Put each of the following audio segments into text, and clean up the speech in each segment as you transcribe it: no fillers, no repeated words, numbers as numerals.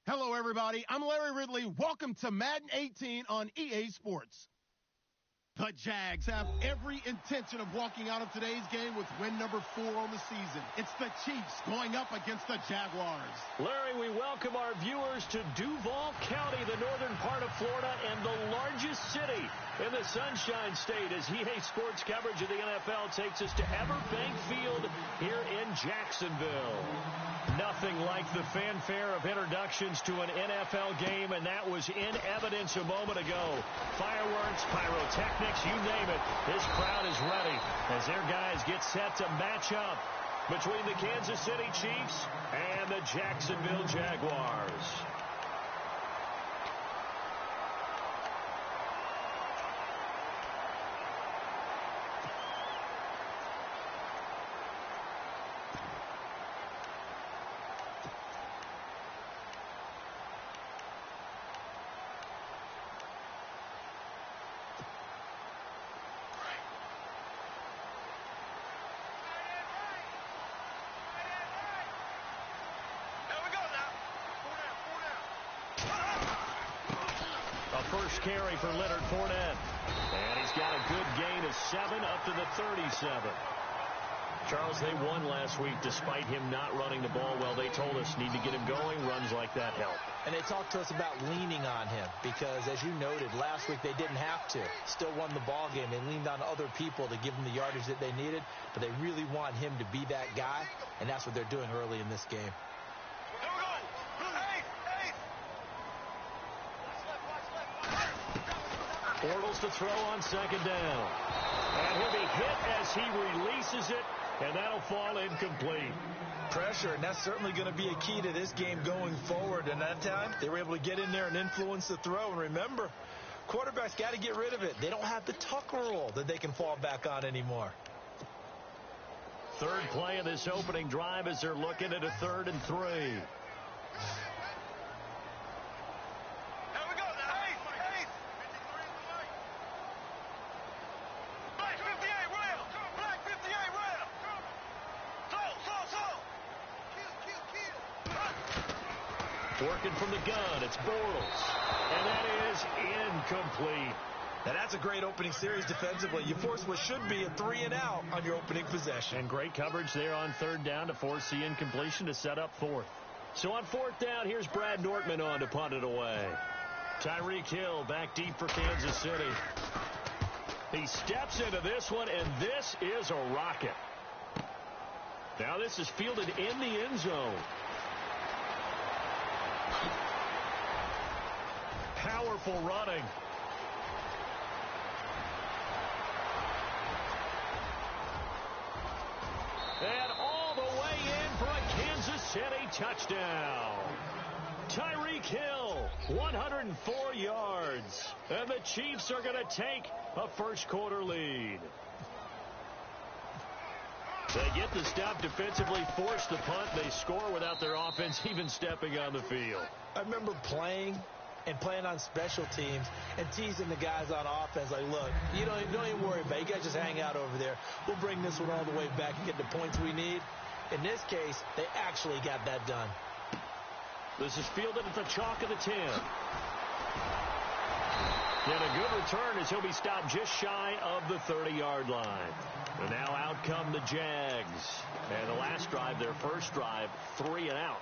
Hello, everybody. I'm Larry Ridley. Welcome to Madden 18 on EA Sports. The Jags have every intention of walking out of today's game with win number 4 on the season. It's the Chiefs going up against the Jaguars. Larry, we welcome our viewers to Duval County, the northern part of Florida, and the largest city in the Sunshine State, as EA Sports coverage of the NFL takes us to Everbank Field here in Jacksonville. Nothing like the fanfare of introductions to an NFL game, and that was in evidence a moment ago. Fireworks, pyrotechnics, you name it. This crowd is ready as their guys get set to match up between the Kansas City Chiefs and the Jacksonville Jaguars. First carry for Leonard Fournette. And he's got a good gain of 7 up to the 37. Charles, they won last week despite him not running the ball well. They told us need to get him going. Runs like that help. And they talked to us about leaning on him because, as you noted, last week they didn't have to. Still won the ball game. They leaned on other people to give them the yardage that they needed, but they really want him to be that guy, and that's what they're doing early in this game. Bortles to throw on second down. And he'll be hit as he releases it, and that'll fall incomplete. Pressure, and that's certainly going to be a key to this game going forward. And that time, they were able to get in there and influence the throw. And remember, quarterbacks got to get rid of it. They don't have the tuck rule that they can fall back on anymore. Third play of this opening drive as they're looking at a 3rd and 3. Working from the gun, it's Bortles. And that is incomplete. Now that's a great opening series defensively. You force what should be a 3-and-out on your opening possession. And great coverage there on 3rd down to force the incompletion to set up 4th. So on 4th down, here's Brad Nortman on to punt it away. Tyreek Hill back deep for Kansas City. He steps into this one, and this is a rocket. Now this is fielded in the end zone. Powerful running. And all the way in for a Kansas City touchdown. Tyreek Hill, 104 yards. And the Chiefs are going to take a first-quarter lead. They get the stop defensively, force the punt. They score without their offense even stepping on the field. I remember playing on special teams and teasing the guys on offense like, look, you don't even worry about it. You guys just hang out over there. We'll bring this one all the way back and get the points we need. In this case, they actually got that done. This is fielded at the chalk of the 10. And a good return as he'll be stopped just shy of the 30-yard line. And now out come the Jags. And the last drive, their first drive, 3-and-out.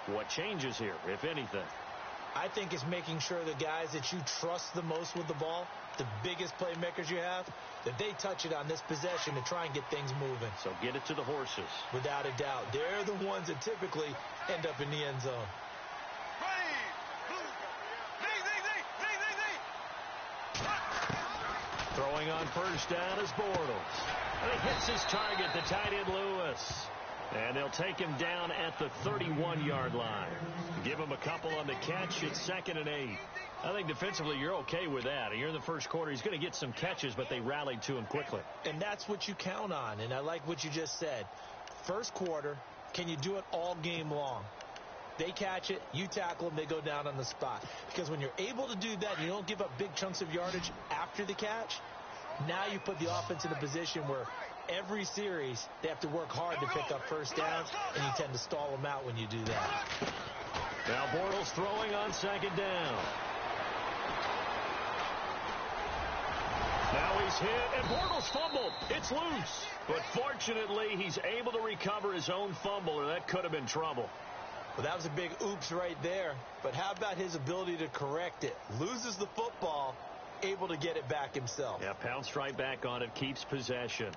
What changes here, if anything? I think it's making sure the guys that you trust the most with the ball, the biggest playmakers you have, that they touch it on this possession to try and get things moving. So get it to the horses. Without a doubt. They're the ones that typically end up in the end zone. Throwing on first down is Bortles. And he hits his target, the tight end Lewis. And they'll take him down at the 31-yard line. Give him a couple on the catch. It's 2nd and 8. I think defensively you're okay with that. You're in the first quarter. He's going to get some catches, but they rallied to him quickly. And that's what you count on. And I like what you just said. First quarter, can you do it all game long? They catch it, you tackle them, they go down on the spot. Because when you're able to do that, you don't give up big chunks of yardage after the catch. Now you put the offense in a position where every series they have to work hard to pick up first downs, and you tend to stall them out when you do that. Now Bortles throwing on second down. Now he's hit, and Bortles fumbled. It's loose. But fortunately, he's able to recover his own fumble, or that could have been trouble. Well, that was a big oops right there. But how about his ability to correct it? Loses the football, able to get it back himself. Yeah, pounced right back on it, keeps possession.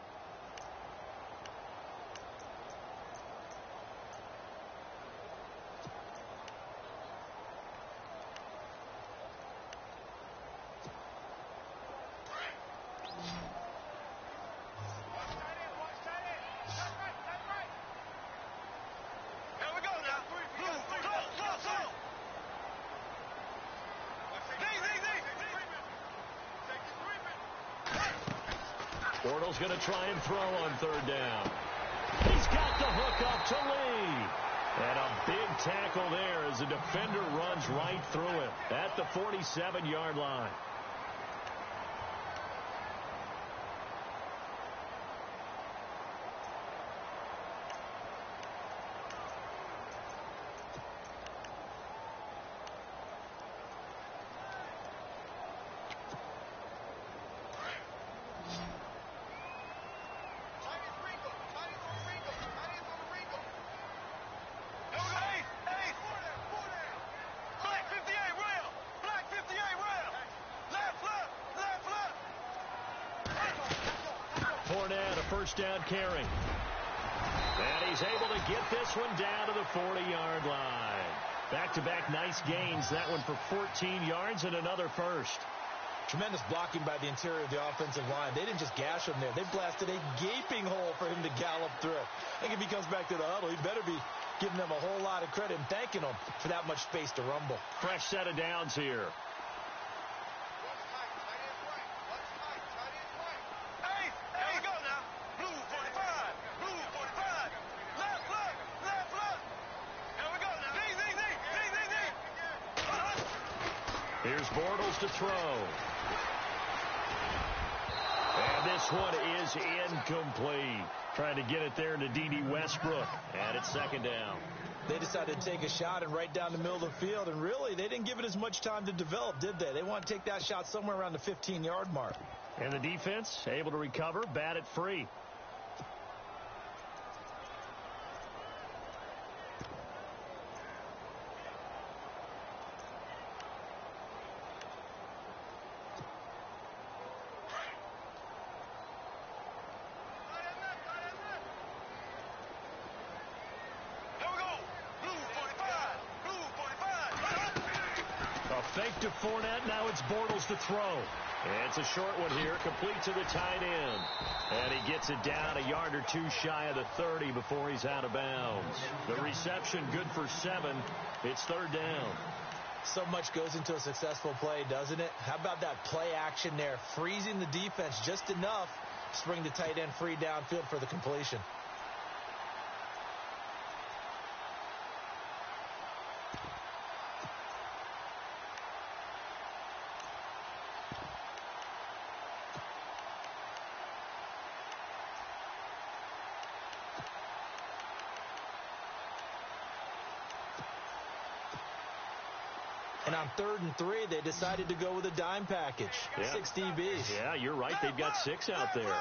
Bortles going to try and throw on third down. He's got the hook up to Lee. And a big tackle there as the defender runs right through him at the 47-yard line. First down carry. And he's able to get this one down to the 40-yard line. Back-to-back nice gains. That one for 14 yards and another first. Tremendous blocking by the interior of the offensive line. They didn't just gash him there. They blasted a gaping hole for him to gallop through. I think if he comes back to the huddle, he better be giving them a whole lot of credit and thanking them for that much space to rumble. Fresh set of downs here. Here's Bortles to throw. And this one is incomplete. Trying to get it there to D.D. Westbrook. And it's second down. They decided to take a shot and right down the middle of the field. And really, they didn't give it as much time to develop, did they? They want to take that shot somewhere around the 15-yard mark. And the defense able to recover, bat it free. Fake to Fournette. Now it's Bortles to throw. And it's a short one here, complete to the tight end. And he gets it down a yard or two shy of the 30 before he's out of bounds. The reception good for 7. It's third down. So much goes into a successful play, doesn't it? How about that play action there, freezing the defense just enough to bring the tight end free downfield for the completion. And on 3rd and 3, they decided to go with a dime package. Yeah. 6 DBs. Yeah, you're right. They've got 6 out there.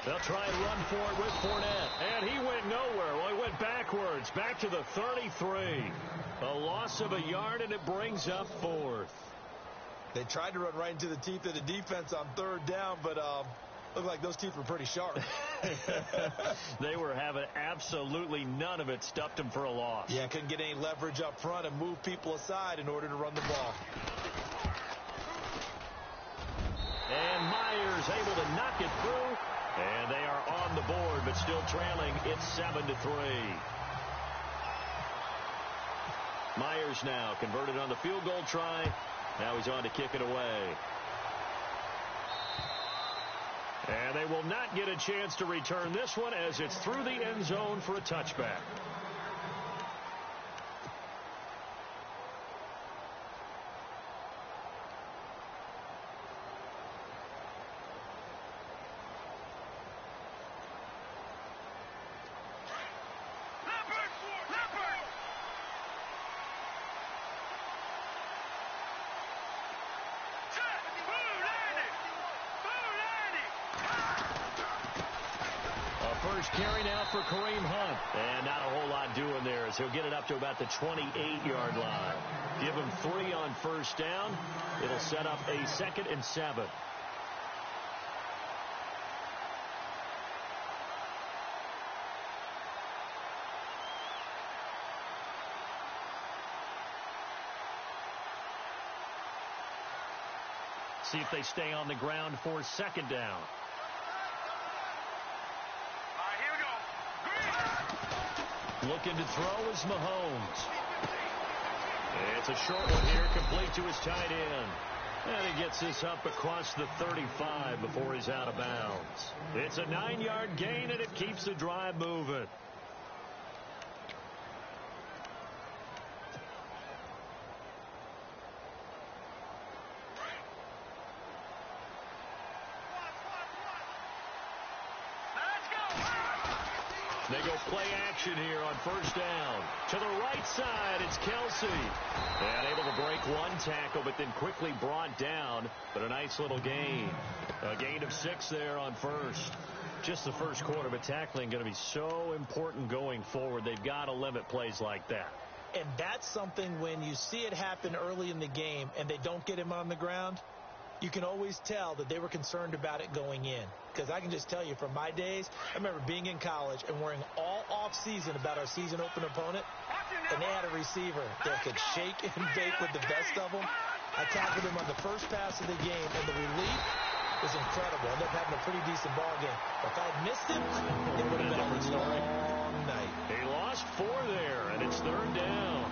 They'll try and run for it with Fournette. And he went nowhere. Well, he went backwards. Back to the 33. A loss of a yard, and it brings up 4th. They tried to run right into the teeth of the defense on 3rd down, but looked like those teeth were pretty sharp. They were having absolutely none of it. Stuffed them for a loss. Yeah, couldn't get any leverage up front and move people aside in order to run the ball. And Myers able to knock it through. And they are on the board, but still trailing. It's 7-3. Myers now converted on the field goal try. Now he's on to kick it away. And they will not get a chance to return this one as it's through the end zone for a touchback. first carry now for Kareem Hunt. And not a whole lot doing there as he'll get it up to about the 28-yard line. Give him 3 on first down. It'll set up a 2nd and 7. See if they stay on the ground for 2nd down. All right, here we go. Looking to throw is Mahomes. It's a short one here, complete to his tight end. And he gets this up across the 35 before he's out of bounds. It's a 9-yard gain, and it keeps the drive moving. They go play action here on first down. To the right side, it's Kelsey. And able to break one tackle, but then quickly brought down. But a nice little gain. A gain of 6 there on first. Just the first quarter, but tackling going to be so important going forward. They've got to limit plays like that. And that's something when you see it happen early in the game and they don't get him on the ground, you can always tell that they were concerned about it going in. Because I can just tell you from my days, I remember being in college and worrying all off-season about our season opener opponent, and they had a receiver that could shake and bake with the best of them. I tackled him on the first pass of the game, and the relief was incredible. Ended up having a pretty decent ball game. If I had missed him, it would have been a different story. Long night. He lost 4 there, and it's 3rd down.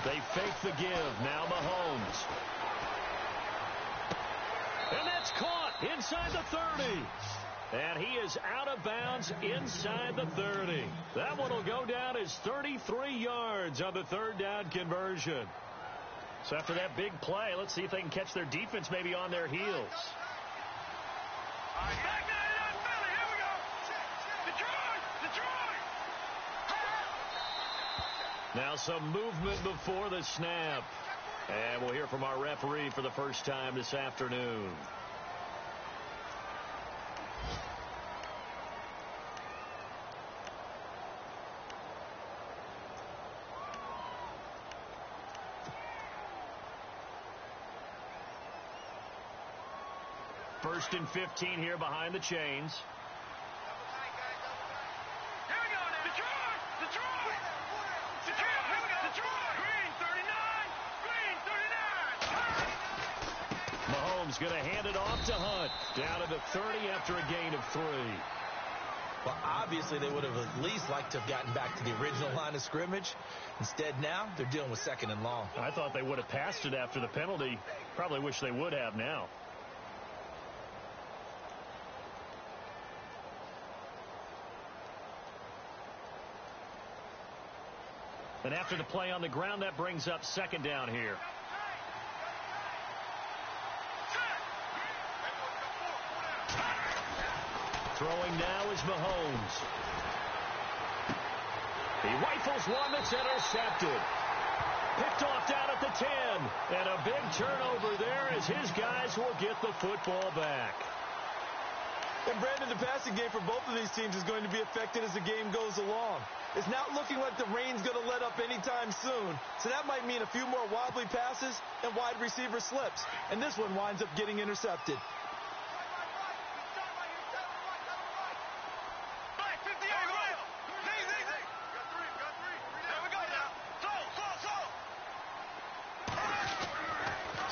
They fake the give. Now Mahomes. And that's caught inside the 30. And he is out of bounds inside the 30. That one will go down as 33 yards on the 3rd down conversion. So after that big play, let's see if they can catch their defense maybe on their heels. Now some movement before the snap. And we'll hear from our referee for the first time this afternoon. First and 15 here behind the chains. Mahomes going to hand it off to Hunt. Down to the 30 after a gain of 3. Well, obviously they would have at least liked to have gotten back to the original line of scrimmage. Instead now, they're dealing with 2nd and long. I thought they would have passed it after the penalty. Probably wish they would have now. And after the play on the ground, that brings up 2nd down here. Throwing now is Mahomes. He rifles one that's intercepted. Picked off down at the 10. And a big turnover there as his guys will get the football back. And Brandon, the passing game for both of these teams is going to be affected as the game goes along. It's not looking like the rain's going to let up anytime soon. So that might mean a few more wobbly passes and wide receiver slips. And this one winds up getting intercepted.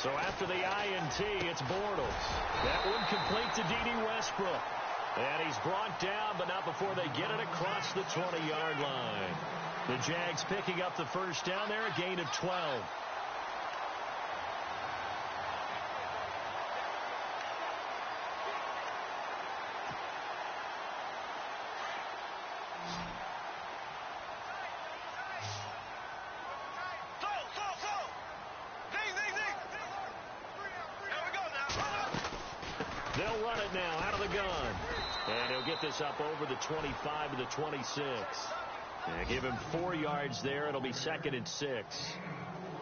So after the INT, it's Bortles. That one complete to D.D. Westbrook. And he's brought down, but not before they get it across the 20-yard line. The Jags picking up the first down there, a gain of 12. run it now out of the gun. And he'll get this up over the 25 to the 26. And give him 4 yards there. It'll be 2nd and 6.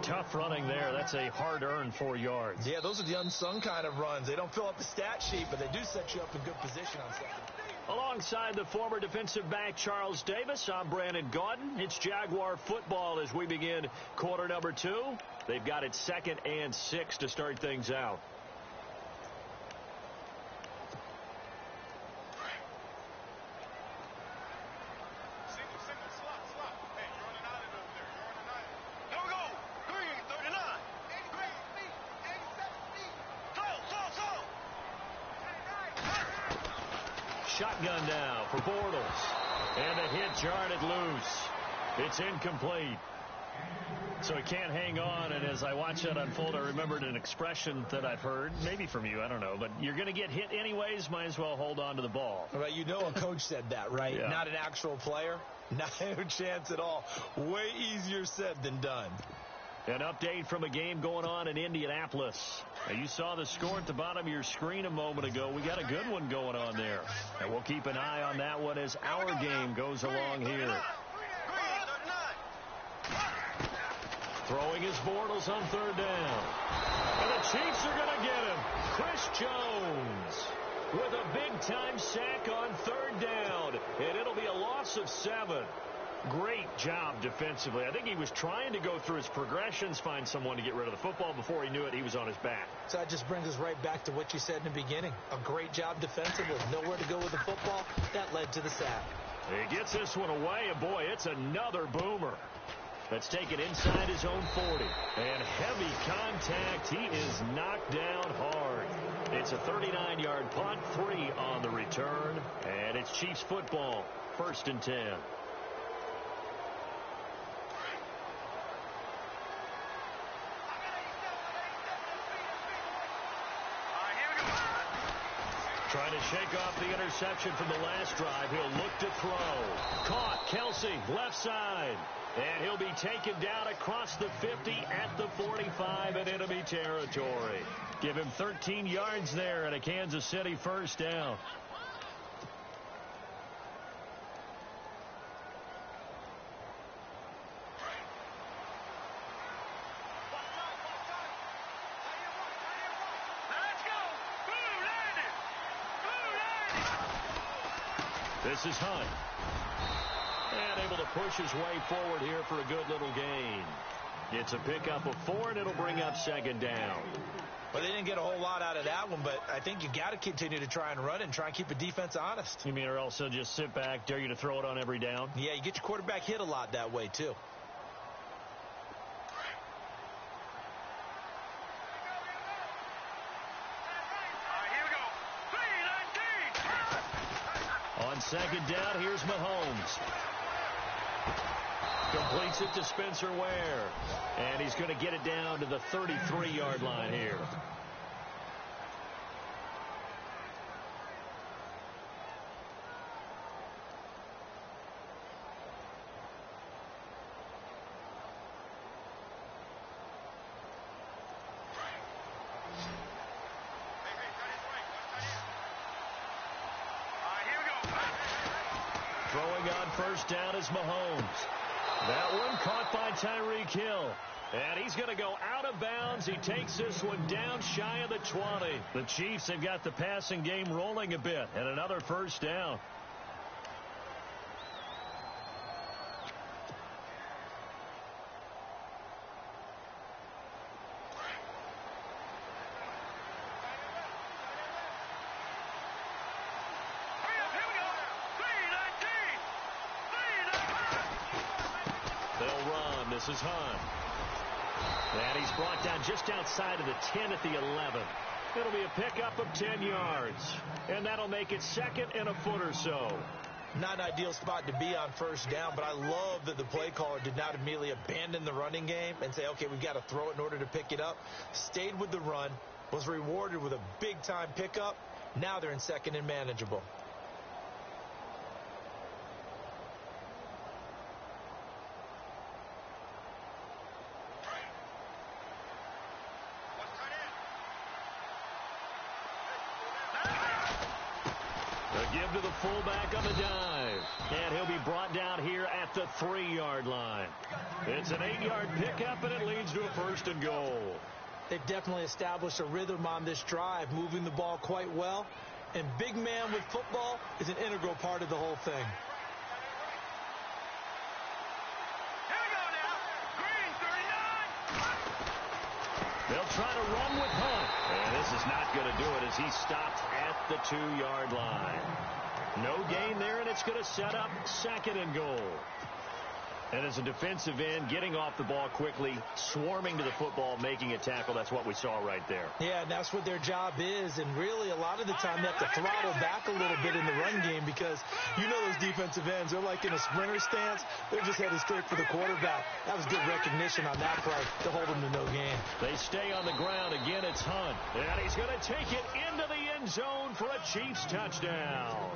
Tough running there. That's a hard-earned 4 yards. Yeah, those are the unsung kind of runs. They don't fill up the stat sheet, but they do set you up in good position on second. Alongside the former defensive back Charles Davis, I'm Brandon Gaudin. It's Jaguar football as we begin quarter number 2. They've got it 2nd and 6 to start things out. Shotgun now for Bortles. And the hit jarred loose. It's incomplete. So he can't hang on, and as I watch that unfold, I remembered an expression that I've heard, maybe from you, I don't know, but you're going to get hit anyways, might as well hold on to the ball. Right, you know a coach said that, right? Yeah. Not an actual player. Not a chance at all. Way easier said than done. An update from a game going on in Indianapolis. Now, you saw the score at the bottom of your screen a moment ago. We got a good one going on there. And we'll keep an eye on that one as our game goes along here. Throwing his Bortles on 3rd down. And the Chiefs are going to get him. Chris Jones with a big-time sack on 3rd down. And it'll be a loss of 7. Great job defensively. I think he was trying to go through his progressions, find someone to get rid of the football. Before he knew it, he was on his back. So that just brings us right back to what you said in the beginning. A great job defensively. Nowhere to go with the football. That led to the sack. He gets this one away, and boy, it's another boomer. That's taken inside his own 40. And heavy contact. He is knocked down hard. It's a 39-yard punt, 3 on the return. And it's Chiefs football, 1st and 10. Trying to shake off the interception from the last drive. He'll look to throw. Caught. Kelsey, left side. And he'll be taken down across the 50 at the 45 in enemy territory. Give him 13 yards there and a Kansas City 1st down. This is Hunt. And able to push his way forward here for a good little gain. It's a pickup of 4, and it'll bring up 2nd down. Well, they didn't get a whole lot out of that one, but I think you got to continue to try and run and try and keep the defense honest. You mean, or also just sit back, dare you to throw it on every down? Yeah, you get your quarterback hit a lot that way, too. On 2nd down, here's Mahomes. Completes it to Spencer Ware. And he's going to get it down to the 33-yard line here. Throwing on 1st down is Mahomes. That one caught by Tyreek Hill. And he's going to go out of bounds. He takes this one down shy of the 20. The Chiefs have got the passing game rolling a bit. And another 1st down. This is Hunt. And he's brought down just outside of the 10 at the 11. It'll be a pickup of 10 yards. And that'll make it 2nd and a foot or so. Not an ideal spot to be on 1st down, but I love that the play caller did not immediately abandon the running game and say, okay, we've got to throw it in order to pick it up. Stayed with the run, was rewarded with a big-time pickup. Now they're in 2nd and manageable. give to the fullback on the dive. And he'll be brought down here at the 3-yard line. It's an 8-yard pickup, and it leads to a 1st and goal. They've definitely established a rhythm on this drive, moving the ball quite well. And big man with football is an integral part of the whole thing. They'll try to run with Hunt. And this is not going to do it as he stopped at the 2-yard line. No gain there, and it's going to set up 2nd and goal. And as a defensive end, getting off the ball quickly, swarming to the football, making a tackle, that's what we saw right there. Yeah, and that's what their job is. And really, a lot of the time, they have to throttle back a little bit in the run game because you know those defensive ends, they're like in a sprinter stance. They're just headed straight for the quarterback. That was good recognition on that play to hold them to no gain. They stay on the ground. Again, it's Hunt. And he's going to take it into the end zone for a Chiefs touchdown.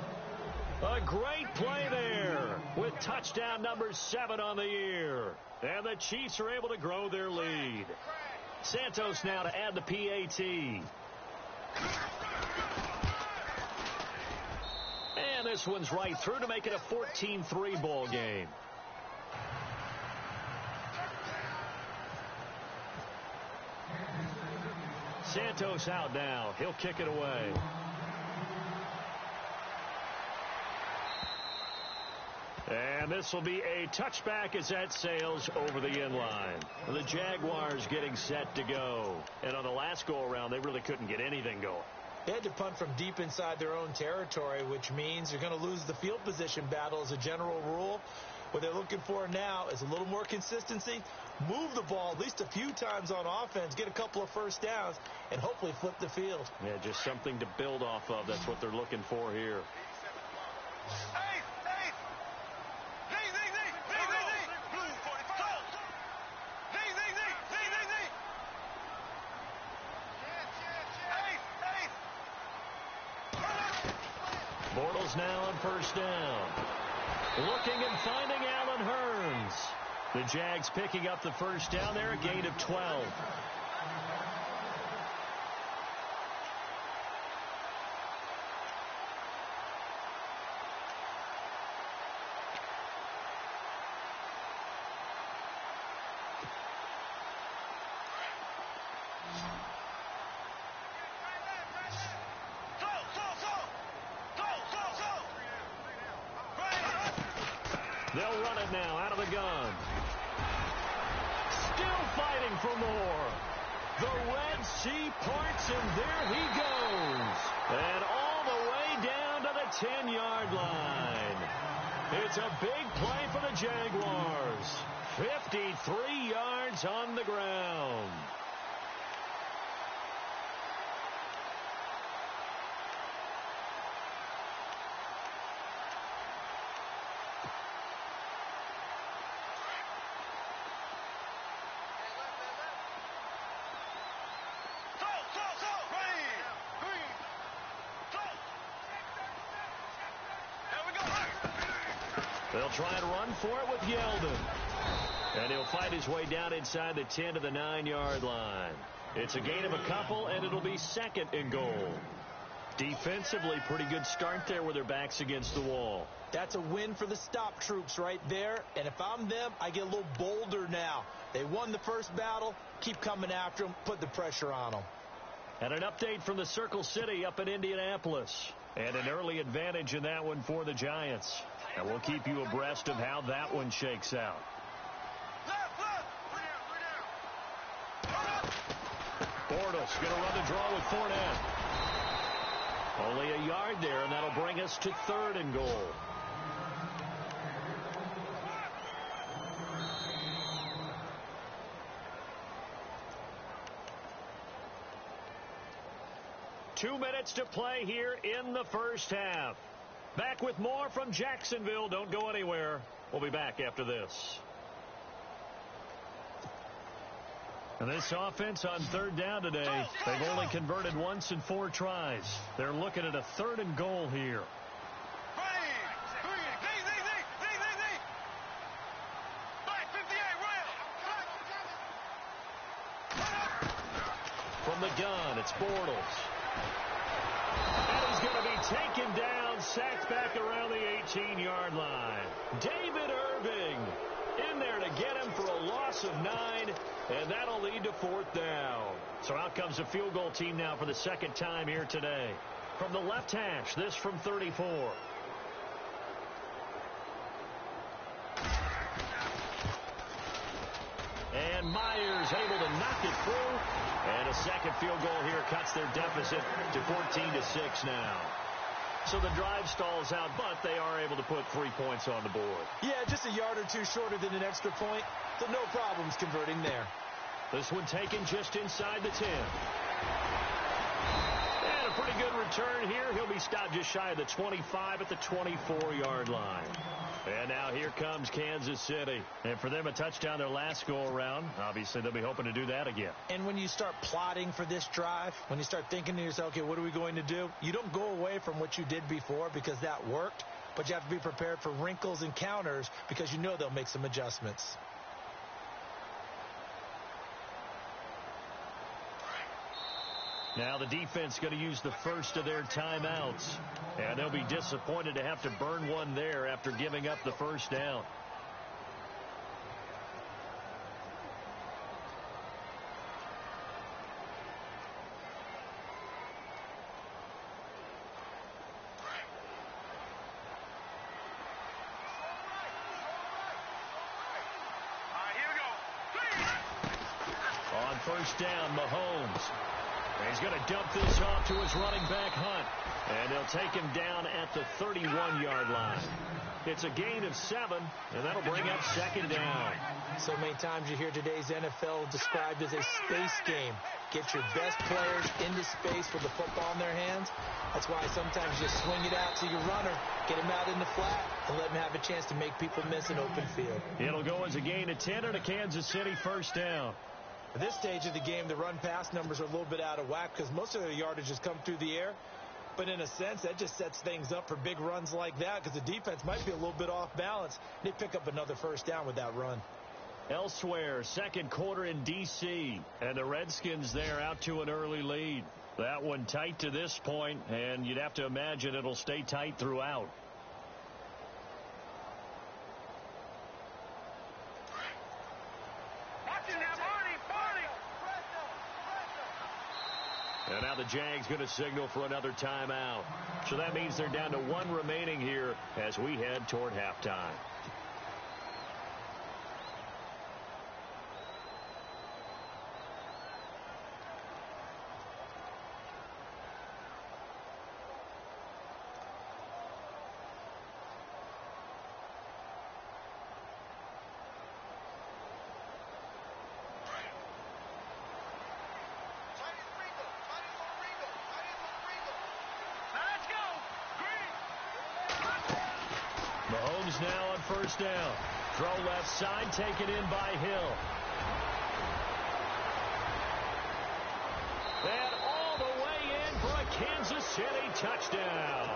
A great play there with touchdown number 7 on the year. And the Chiefs are able to grow their lead. Santos now to add the PAT. And this one's right through to make it a 14-3 ball game. Santos out now. He'll kick it away. And this will be a touchback as that sails over the end line. The Jaguars getting set to go. And on the last go-around, they really couldn't get anything going. They had to punt from deep inside their own territory, which means you're going to lose the field position battle as a general rule. What they're looking for now is a little more consistency, move the ball at least a few times on offense, get a couple of first downs, and hopefully flip the field. Yeah, just something to build off of. That's what they're looking for here. Bortles now on first down. Looking and finding Allen Hurns. The Jags picking up the first down there, a gain of 12. They'll run it now out of the gun. Still fighting for more. The Red Sea parts, and there he goes. And all the way down to the 10-yard line. It's a big play for the Jaguars. 53 yards on the ground. They'll try and run for it with Yeldon. And he'll fight his way down inside the 10 to the 9-yard line. It's a gain of a couple, and it'll be 2nd and goal. Defensively, pretty good start there with their backs against the wall. That's a win for the stop troops right there. And if I'm them, I get a little bolder now. They won the first battle. Keep coming after them. Put the pressure on them. And an update from the Circle City up in Indianapolis. And an early advantage in that one for the Giants. And we'll keep you abreast of how that one shakes out. Bortles going to run the draw with Fournette. Only a yard there, and that'll bring us to 3rd and goal. Two minutes to play here in the first half. Back with more from Jacksonville. Don't go anywhere. We'll be back after this. And this offense on 3rd down today, they've only converted once in 4 tries. They're looking at a 3rd and goal here. From the gun, it's Bortles. And he's going to be taken down, sacked back around the 18-yard line. David Irving in there to get him for a loss of 9, and that'll lead to 4th down. So out comes the field goal team now for the second time here today. From the left hash, this from 34. And Myers able to knock it through. And a second field goal here cuts their deficit to 14-6 now. So the drive stalls out, but they are able to put 3 points on the board. Yeah, just a yard or two shorter than an extra point. So no problems converting there. This one taken just inside the 10. And a pretty good return here. He'll be stopped just shy of the 25 at the 24-yard line. And now here comes Kansas City. And for them, a touchdown their last go-around. Obviously, they'll be hoping to do that again. And when you start plotting for this drive, when you start thinking to yourself, okay, what are we going to do? You don't go away from what you did before because that worked. But you have to be prepared for wrinkles and counters because you know they'll make some adjustments. Now the defense going to use the first of their timeouts. And they'll be disappointed to have to burn one there after giving up the first down. On first down, Mahomes. He's going to dump this off to his running back, Hunt. And they'll take him down at the 31-yard line. It's a gain of 7, and that'll bring up second down. So many times you hear today's NFL described as a space game. Get your best players into space with the football in their hands. That's why sometimes you swing it out to your runner, get him out in the flat, and let him have a chance to make people miss an open field. It'll go as a gain of 10 and a Kansas City first down. At this stage of the game, the run-pass numbers are a little bit out of whack because most of their yardage has come through the air. But in a sense, that just sets things up for big runs like that because the defense might be a little bit off balance. They pick up another first down with that run. Elsewhere, second quarter in D.C., and the Redskins there out to an early lead. That one tight to this point, and you'd have to imagine it'll stay tight throughout. And now the Jags going to signal for another timeout. So that means they're down to 1 remaining here as we head toward halftime. Mahomes now on first down. Throw left side, taken in by Hill. And all the way in for a Kansas City touchdown.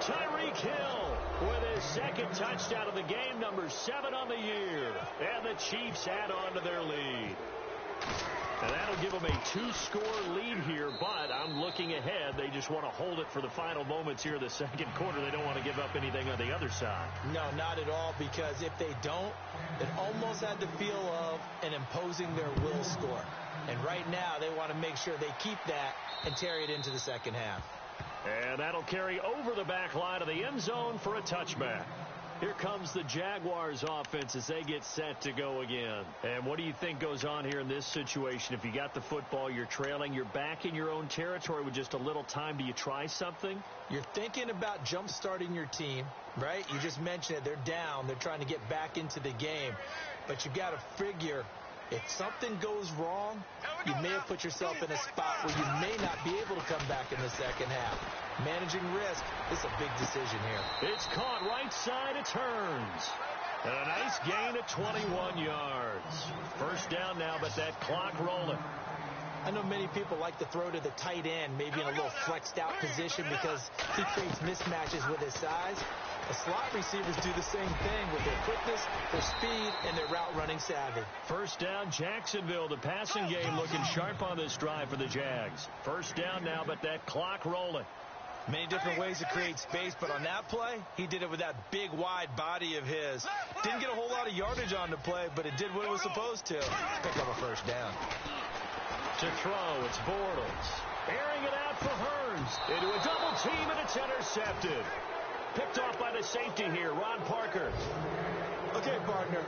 Tyreek Hill with his second touchdown of the game, number 7 on the year. And the Chiefs add on to their lead. And that'll give them a 2-score lead here, but I'm looking ahead. They just want to hold it for the final moments here of the second quarter. They don't want to give up anything on the other side. No, not at all, because if they don't, it almost had the feel of an imposing their will score. And right now, they want to make sure they keep that and carry it into the second half. And that'll carry over the back line of the end zone for a touchback. Here comes the Jaguars offense as they get set to go again. And what do you think goes on here in this situation? If you got the football, you're trailing, you're back in your own territory with just a little time. Do you try something? You're thinking about jump-starting your team, right? You just mentioned it. They're down. They're trying to get back into the game. But you got to figure if something goes wrong, you may have put yourself in a spot where you may not be able to come back in the second half. Managing risk is a big decision here. It's caught right side, it turns. And a nice gain of 21 yards. First down now, but that clock rolling. I know many people like to throw to the tight end, maybe in a little flexed out position because he creates mismatches with his size. The slot receivers do the same thing with their quickness, their speed, and their route running savvy. First down, Jacksonville. The passing game looking sharp on this drive for the Jags. First down now, but that clock rolling. Many different ways to create space, but on that play, he did it with that big, wide body of his. Didn't get a whole lot of yardage on the play, but it did what it was supposed to. Pick up a first down. To throw, it's Bortles. Airing it out for Hearns. Into a double team, and it's intercepted. Picked off by the safety here, Ron Parker. Okay, partner,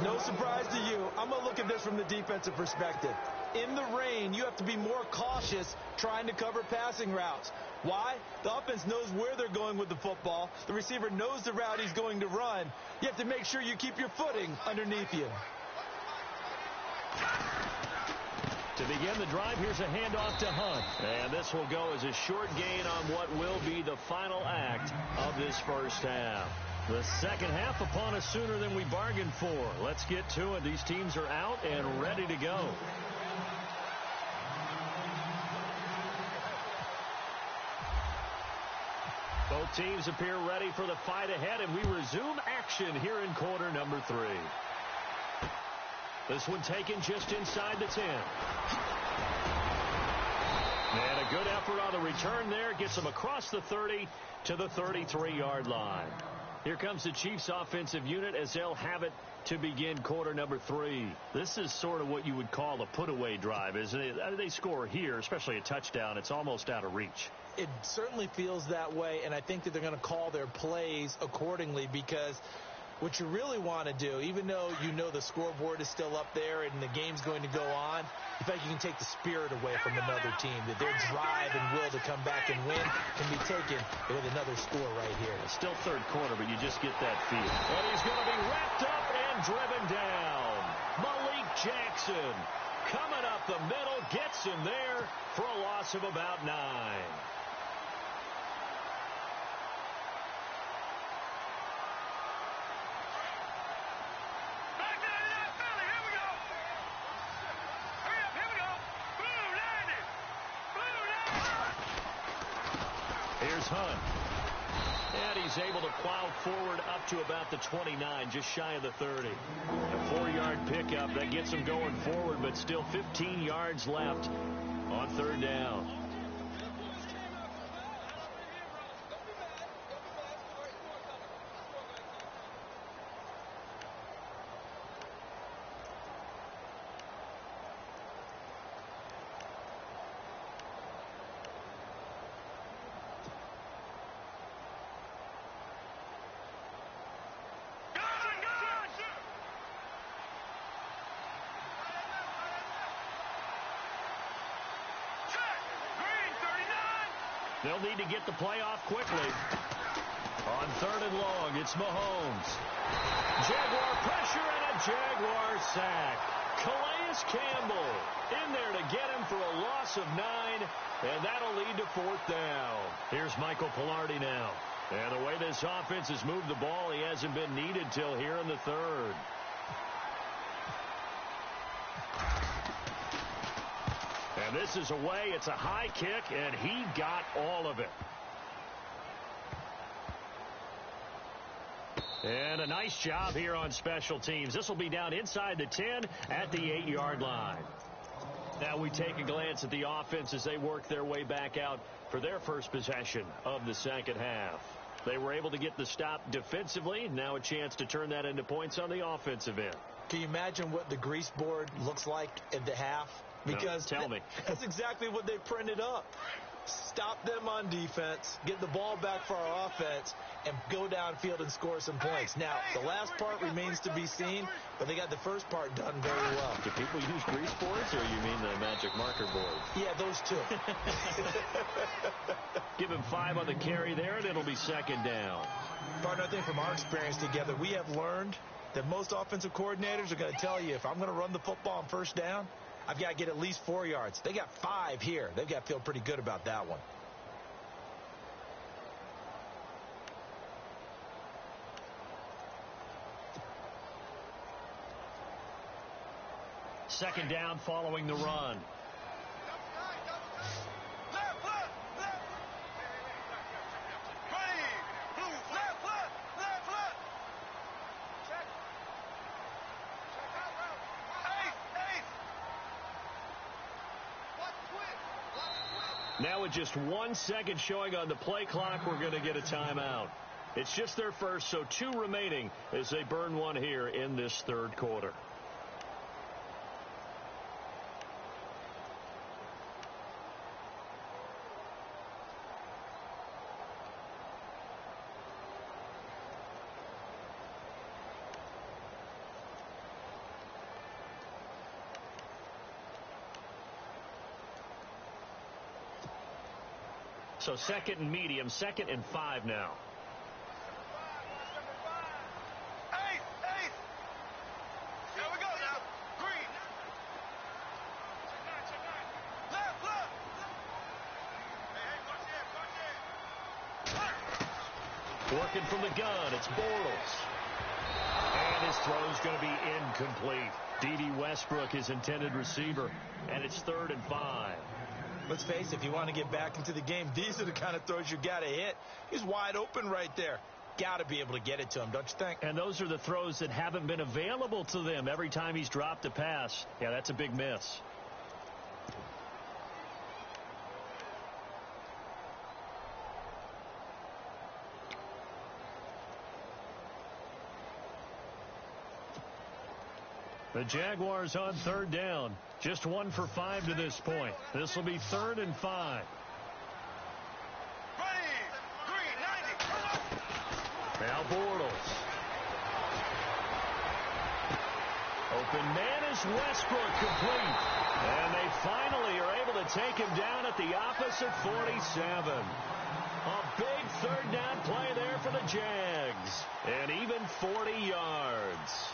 no surprise to you. I'm going to look at this from the defensive perspective. In the rain, you have to be more cautious trying to cover passing routes. Why? The offense knows where they're going with the football. The receiver knows the route he's going to run. You have to make sure you keep your footing underneath you. To begin the drive, here's a handoff to Hunt. And this will go as a short gain on what will be the final act of this first half. The second half upon us sooner than we bargained for. Let's get to it. These teams are out and ready to go. Both teams appear ready for the fight ahead, and we resume action here in quarter number 3. This one taken just inside the 10. And a good effort on the return there. Gets them across the 30 to the 33-yard line. Here comes the Chiefs offensive unit as they'll have it to begin quarter number 3. This is sort of what you would call a put-away drive, isn't it? They score here, especially a touchdown. It's almost out of reach. It certainly feels that way, and I think that they're going to call their plays accordingly, because what you really want to do, even though you know the scoreboard is still up there and the game's going to go on, in fact, you can take the spirit away from another team, that their drive and will to come back and win can be taken with another score right here. It's still third quarter, but you just get that feel. And he's going to be wrapped up and driven down. Malik Jackson coming up the middle, gets him there for a loss of about 9. Here's Hunt. And he's able to plow forward up to about the 29, just shy of the 30. A 4-yard pickup. That gets him going forward, but still 15 yards left on third down. They'll need to get the play off quickly. On third and long, it's Mahomes. Jaguar pressure and a Jaguar sack. Calais Campbell in there to get him for a loss of 9, and that'll lead to fourth down. Here's Michael Pilardi now. And the way this offense has moved the ball, he hasn't been needed till here in the third. And this is away. It's a high kick, and he got all of it. And a nice job here on special teams. This will be down inside the 10 at the 8-yard line. Now we take a glance at the offense as they work their way back out for their first possession of the second half. They were able to get the stop defensively. Now a chance to turn that into points on the offensive end. Can you imagine what the grease board looks like at the half? Because no, tell me. That's exactly what they printed up. Stop them on defense, get the ball back for our offense, and go downfield and score some points. Now, the last part remains to be seen, but they got the first part done very well. Do people use grease boards, or you mean the magic marker board? Yeah, those two. Give him 5 on the carry there, and it'll be second down. Partner, I think from our experience together, we have learned that most offensive coordinators are going to tell you, if I'm going to run the football on first down, I've got to get at least 4 yards. They got 5 here. They've got to feel pretty good about that one. Second down following the run. Now with just 1 second showing on the play clock, we're going to get a timeout. It's just their first, so 2 remaining as they burn one here in this third quarter. So second and medium, 2nd and 5 now. Here we go now. Green. Left. Hey, watch it. Working from the gun, it's Bortles. And his throw's going to be incomplete. D.D. Westbrook, his intended receiver, and it's 3rd and 5. Let's face it, if you want to get back into the game, these are the kind of throws you got to hit. He's wide open right there. Got to be able to get it to him, don't you think? And those are the throws that haven't been available to them every time he's dropped a pass. Yeah, that's a big miss. The Jaguars on 3rd down. Just 1 for 5 to this point. This will be 3rd and 5. Now Bortles. Open man is Westbrook, complete. And they finally are able to take him down at the opposite 47. A big 3rd down play there for the Jags. And even 40 yards.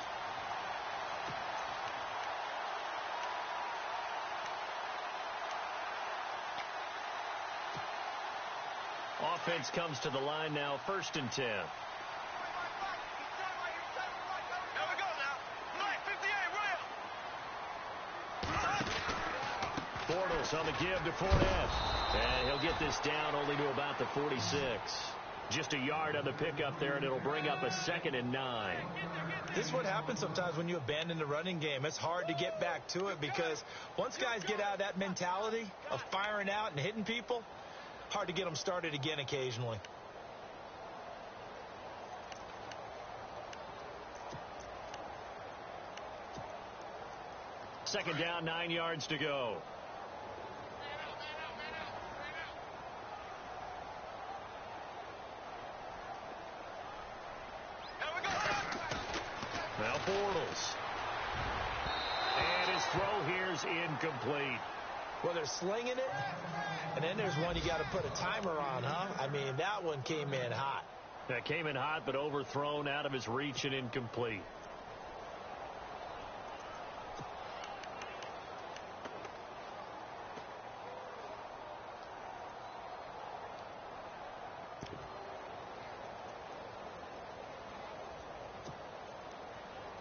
Offense comes to the line now, 1st and 10. Here we go now. Flag 58, Bortles on the give to Fournette. And he'll get this down only to about the 46. Just a yard on the pickup there, and it'll bring up a 2nd and 9. This is what happens sometimes when you abandon the running game. It's hard to get back to it because once guys get out of that mentality of firing out and hitting people, hard to get them started again occasionally. Second down, 9 yards to go. Now Bortles. And his throw here's incomplete. Well, they're slinging it, and then there's one you got to put a timer on, huh? I mean, that one came in hot. That came in hot, but overthrown out of his reach and incomplete.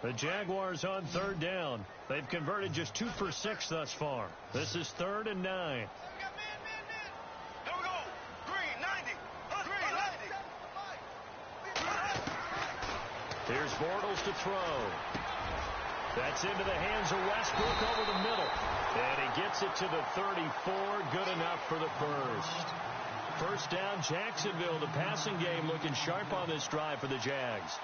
The Jaguars on 3rd down. They've converted just 2 for 6 thus far. This is 3rd and 9. Here we go. Green, 90. Green, 90. Here's Bortles to throw. That's into the hands of Westbrook over the middle. And he gets it to the 34. Good enough for the first. First down, Jacksonville. The passing game looking sharp on this drive for the Jags.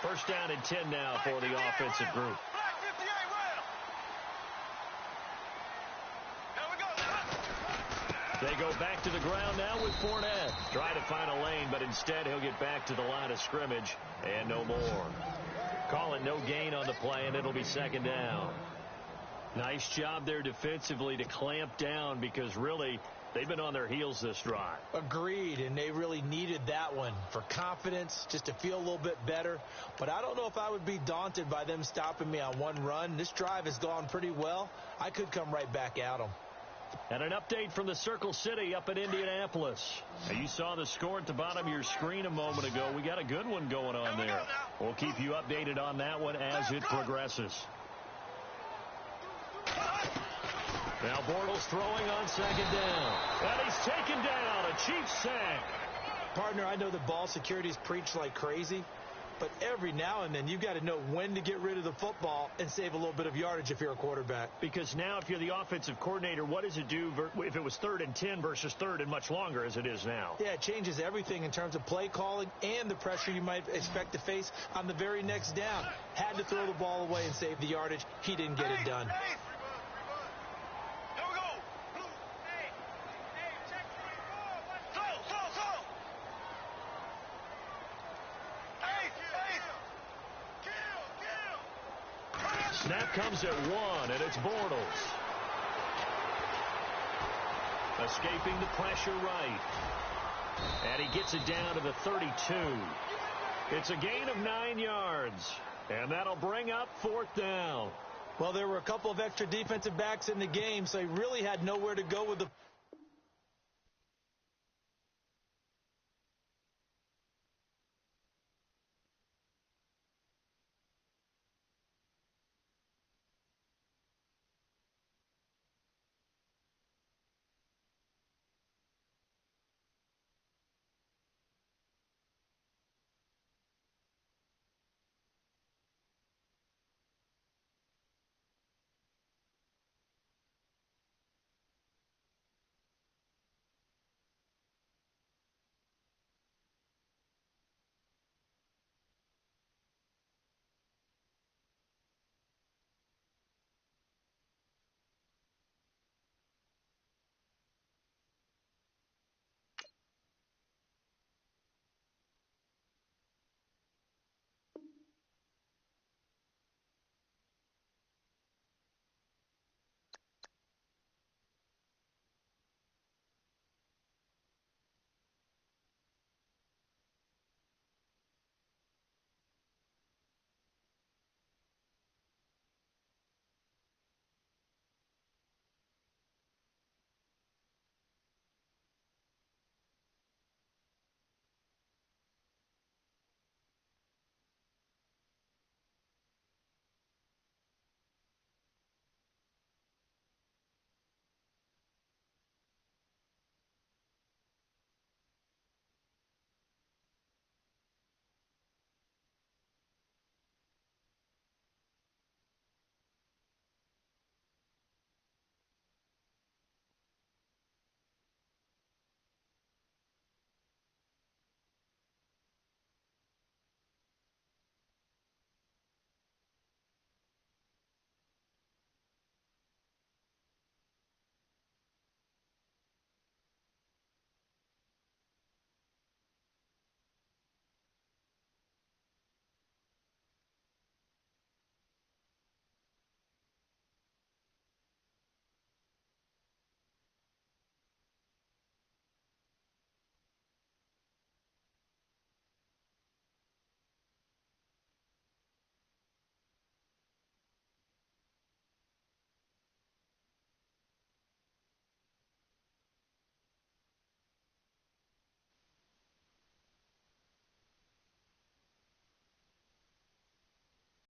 First down and 10 now for the offensive group. They go back to the ground now with Fournette. Try to find a lane, but instead he'll get back to the line of scrimmage and no more. Call it no gain on the play, and it'll be 2nd down. Nice job there defensively to clamp down because really They've been on their heels this drive. Agreed, and they really needed that one for confidence, just to feel a little bit better. But I don't know if I would be daunted by them stopping me on one run. This drive has gone pretty well. I could come right back at them. And an update from the Circle City up in Indianapolis. Now, you saw the score at the bottom of your screen a moment ago. We got a good one going on there. We'll keep you updated on that one as it progresses. Now Bortles throwing on second down. And he's taken down. A Chiefs sack. Partner, I know the ball security's preached like crazy, but every now and then you've got to know when to get rid of the football and save a little bit of yardage if you're a quarterback. Because now if you're the offensive coordinator, what does it do if it was 3rd and 10 versus 3rd and much longer as it is now? Yeah, it changes everything in terms of play calling and the pressure you might expect to face on the very next down. Had to throw the ball away and save the yardage. He didn't get it done. Snap comes at 1, and it's Bortles. Escaping the pressure right. And he gets it down to the 32. It's a gain of 9 yards. And that'll bring up 4th down. Well, there were a couple of extra defensive backs in the game, so he really had nowhere to go with the